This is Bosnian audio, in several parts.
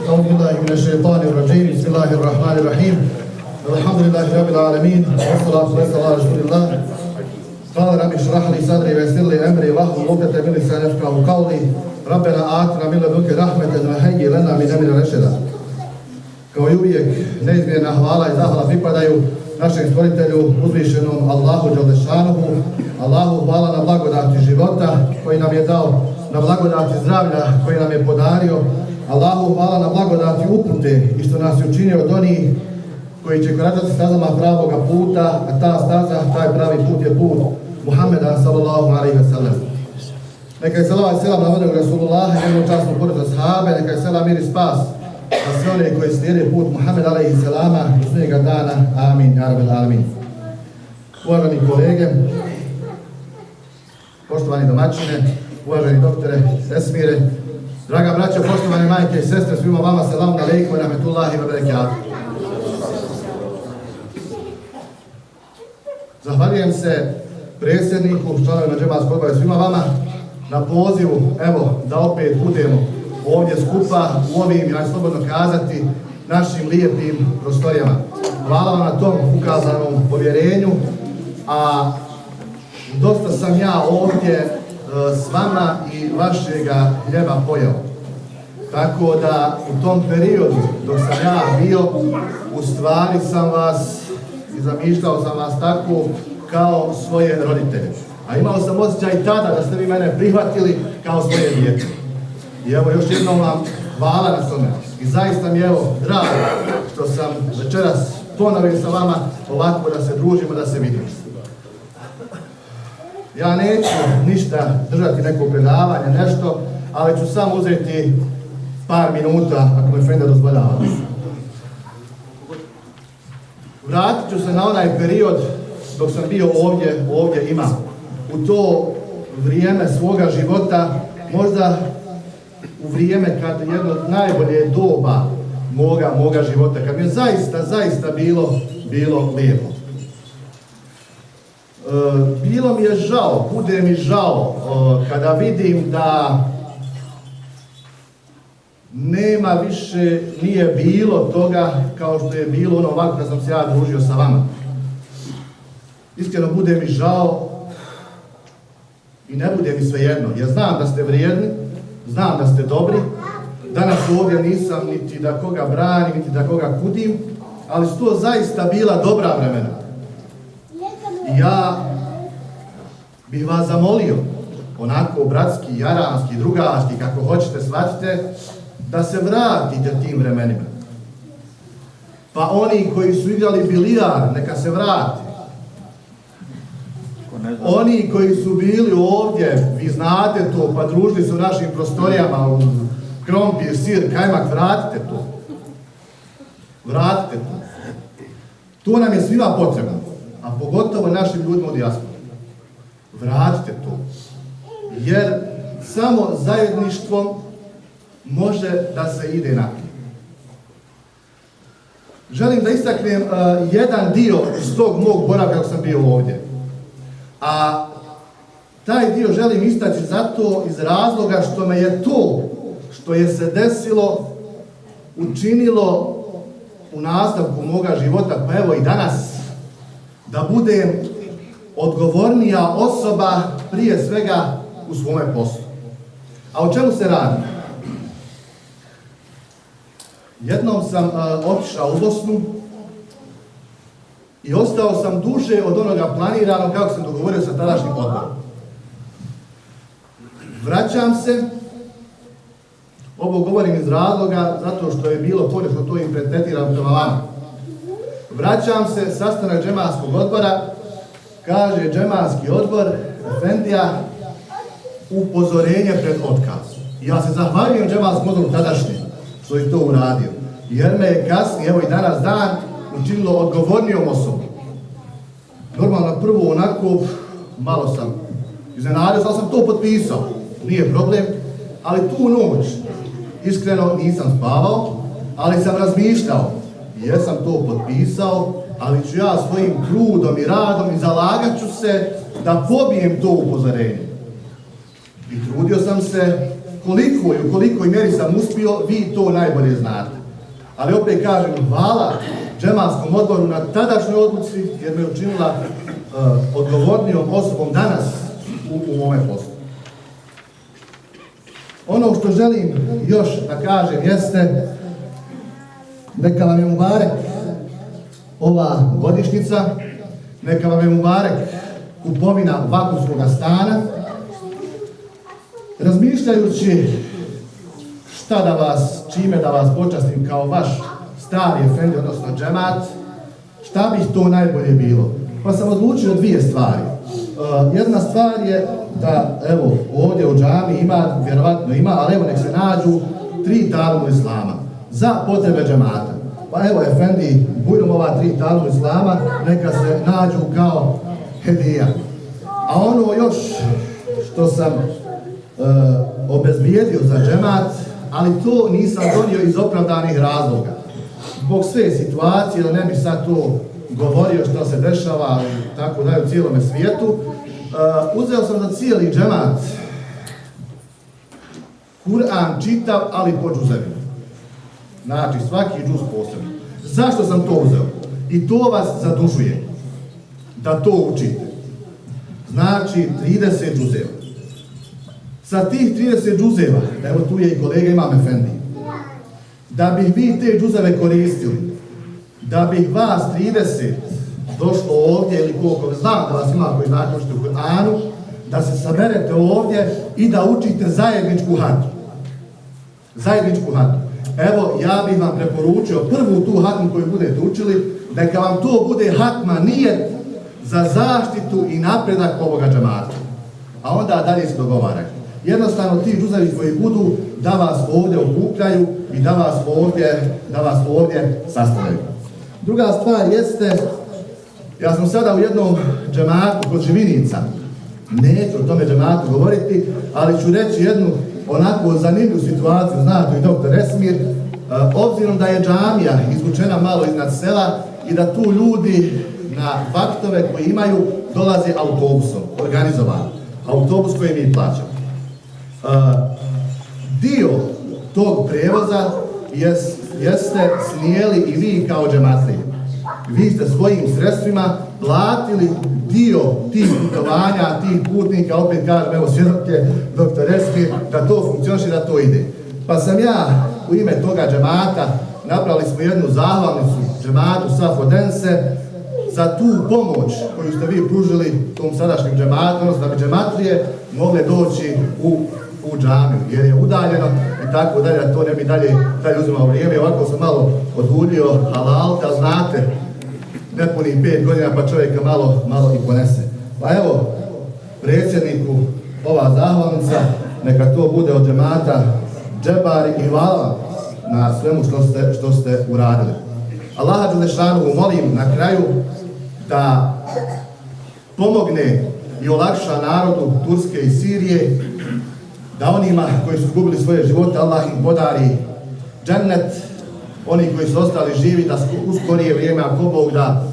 أعوذ بالله من الشيطان الرجيم بسم الله الرحمن الرحيم الحمد لله رب العالمين والصلاة والسلام على رسول الله قال رب اشرح لي صدري ويسر لي أمري واحلل عقدة من لساني يفقهوا قولي ربنا آتنا من لدنك رحمة وهيئ لنا من أمرنا رشدا. Kao i uvijek, neizmjerna hvala i zahvala pripadaju našem stvoritelju, uzvišenom Allahu Đalešanuhu. Allahu hvala na blagodati života koji nam je dao, na blagodati zdravlja koji nam je podario. Allahu hvala na blagodati upute i što nas je učinio od onih koji će koračati stazama pravoga puta, a ta staza, taj pravi put je put Muhammeda sallallahu alaihi ve sellem. Neka je salavat i selam na vodnog Rasulullaha, njegovu časnu porodicu ashabe, neka je selam mir i spas za sve one koji slijede put Muhammeda alaihi selama do sudnjega dana. Amin, ja rabbil alamin. Uvaženi kolege, poštovani domaćine, uvaženi doktore Esmire, draga braćo, poštovane majke i sestre, svima vama selamu alejkum wa rahmetullahi wa barakatuh. Zahvaljujem se predsjedniku, članovima džematskog odbora i svima vama na pozivu, evo, da opet budemo ovdje skupa u ovim, ja slobodno kazati, našim lijepim prostorijama. Hvala vam na tom ukazanom povjerenju, a dosta sam ja ovdje s vama i vašega hljeba pojeo. Tako da u tom periodu dok sam ja bio, u stvari sam vas i zamišljao sam vas tako kao svoje roditelje. A imao sam osjećaj i tada da ste vi mene prihvatili kao svoje dijete. I evo još jednom vam hvala na tome. I zaista mi je evo drago što sam večeras ponovio sa vama ovako da se družimo, da se vidimo. Ja neću ništa držati neko predavanje, nešto, ali ću samo uzeti par minuta, ako mi Frenda dozvoljava. Vratit ću se na onaj period dok sam bio ovdje imam. U to vrijeme svoga života, možda u vrijeme kad jedno od najbolje doba moga života, kad mi je zaista bilo lijepo. Bilo mi je žao, bude mi žao kada vidim da nema više, nije bilo toga kao što je bilo ono ovako kad sam se ja družio sa vama. Iskreno bude mi žao i ne bude mi svejedno, jer znam da ste vrijedni, znam da ste dobri. Danas ovdje nisam niti da koga branim, niti da koga kudim, ali su to zaista bila dobra vremena. I ja bih vas zamolio, onako bratski, jaranski, drugački, kako hoćete, shvatite, da se vratite tim vremenima. Pa oni koji su igrali bilijar, neka se vrati. Oni koji su bili ovdje, vi znate to, pa družili se u našim prostorijama, krompir, sir, kajmak, vratite to. Vratite to. To nam je svima potrebno, a pogotovo našim ljudima u dijaspori. Vratite to. Jer samo zajedništvom može da se ide naprijed. Želim da istaknem jedan dio iz tog mog boravka kako sam bio ovdje. A taj dio želim istaći zato iz razloga što me je to što je se desilo učinilo u nastavku moga života, pa evo i danas, da budem odgovornija osoba prije svega u svome poslu. A o čemu se radi? Jednom sam otišao u Bosnu i ostao sam duže od onoga planiranog kako sam dogovorio sa tadašnjim odborom. Vraćam se, ovo govorim iz razloga zato što je bilo pogrešno to interpretiram prema vama. Vraćam se, sastanak džematskog odbora, kaže džematski odbor, efendija, upozorenje pred otkaz. Ja se zahvaljujem džematskom odboru tadašnjem što je to uradio, jer me je kasnije, evo i danas dan, učinilo odgovornijom osobom. Normalno prvo onako, malo sam iznenadio, ali sam to potpisao, nije problem, ali tu noć, iskreno nisam spavao, ali sam razmišljao, jesam to potpisao, ali ću ja svojim trudom i radom i zalagat ću se da pobijem to upozorenje. I trudio sam se koliko i u kolikoj mjeri sam uspio, vi to najbolje znate. Ali opet kažem, hvala džemalskom odboru na tadašnjoj odluci jer me učinila odgovornijom osobom danas u ovome poslu. Ono što želim još da kažem jeste neka vam je mubarek ova godišnjica, neka vam je mubarek kupovina vakufskoga stana. Razmišljajući čime da vas počastim kao vaš stari efendi, odnosno džemat, šta bi to najbolje bilo? Pa sam odlučio dvije stvari. Jedna stvar je da, evo, ovdje u džami ima, vjerovatno ima, ali evo nek se nađu 3 talumu islama za potrebe džemata. Pa evo, efendi, budem ova 3 talumu islama, neka se nađu kao hedija. A ono još što sam obezbijedio za džemat, ali to nisam donio iz opravdanih razloga. Zbog sve situacije, da ne bi sad to govorio što se dešava i tako dalje u cijelome svijetu, uzeo sam za cijeli džemat Kur'an čitav, ali po džuzevima. Znači, svaki džuz posebno. Zašto sam to uzeo? I to vas zadužuje da to učite. Znači, 30 džuzeva. Sa tih 30 džuzeva, evo tu je i kolega Imam Efendi, da bih vi te džuzeve koristili, da bih vas 30 došlo ovdje ili koliko znam da vas ima koji znate učiti u Kur'anu, da se saberete ovdje i da učite zajedničku hatmu. Zajedničku hatmu. Evo, ja bih vam preporučio prvu tu hatmu koju budete učili, neka vam to bude hatma nijet za zaštitu i napredak ovoga džemata. A onda dalje se dogovaraju. Jednostavno ti džuzevi koji budu da vas ovdje okupljaju i da vas ovdje sastavljaju. Druga stvar jeste, ja sam sada u jednom džematu kod Živinica, neću o tome džematu govoriti, ali ću reći jednu onako zanimljivu situaciju, zna to i doktor Esmir, obzirom da je džamija izvučena malo iznad sela i da tu ljudi na vaktove koji imaju dolaze autobusom, organizovan, autobus koji mi plaćamo. Dio tog prijevoza jeste snijeli i vi kao džematlije. Vi ste svojim sredstvima platili dio tih putovanja, tih putnika, opet kažem, evo svjedok je doktor Esmir, da to funkcioniše, da to ide. Pa sam ja u ime toga džemata, napravili smo jednu zahvalnicu džematu Safodense za tu pomoć koju ste vi pružili tom sadašnjem džematu, odnosno da bi džematlije mogle doći u džamiju, jer je udaljeno i tako dalje, da to ne bi dalje uzimao vrijeme. Ovako sam malo odguljio halalka, znate, nepunih 5 godina pa čovjeka malo i ponese. Pa evo, predsjedniku ova zahvalnica, neka to bude od džemata džebari i hvala na svemu što ste uradili. Allaha dželešanu molim na kraju da pomogne i olakša narodu Turske i Sirije, da onima koji su izgubili svoje živote, Allah im podari džennet, oni koji su ostali živi, da u skorije vrijeme, ako Bog da,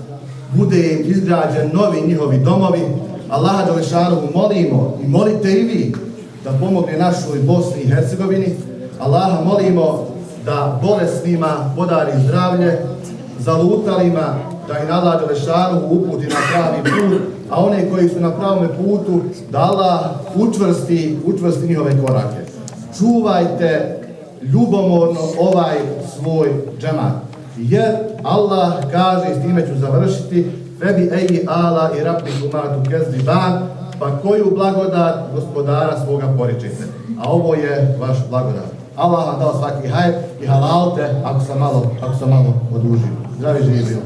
bude im izgrađen novi njihovi domovi. Allaha dželešanu molimo i molite i vi da pomogne našoj Bosni i Hercegovini. Allaha molimo da bolesnima podari zdravlje, zalutalima da ih Allah dželešanu uputi na pravi put, a one koji su na pravom putu da Allah učvrsti njihove korake. Čuvajte ljubomorno ovaj svoj džemat, jer Allah kaže, i s time ću završiti, febi eji ala i rabbikuma tukezziban, pa koju blagodat gospodara svoga poričite. A ovo je vaš blagodat. Allah vam dao svaki hajr i halalte ako sam malo odužio. Zdravi živi bio.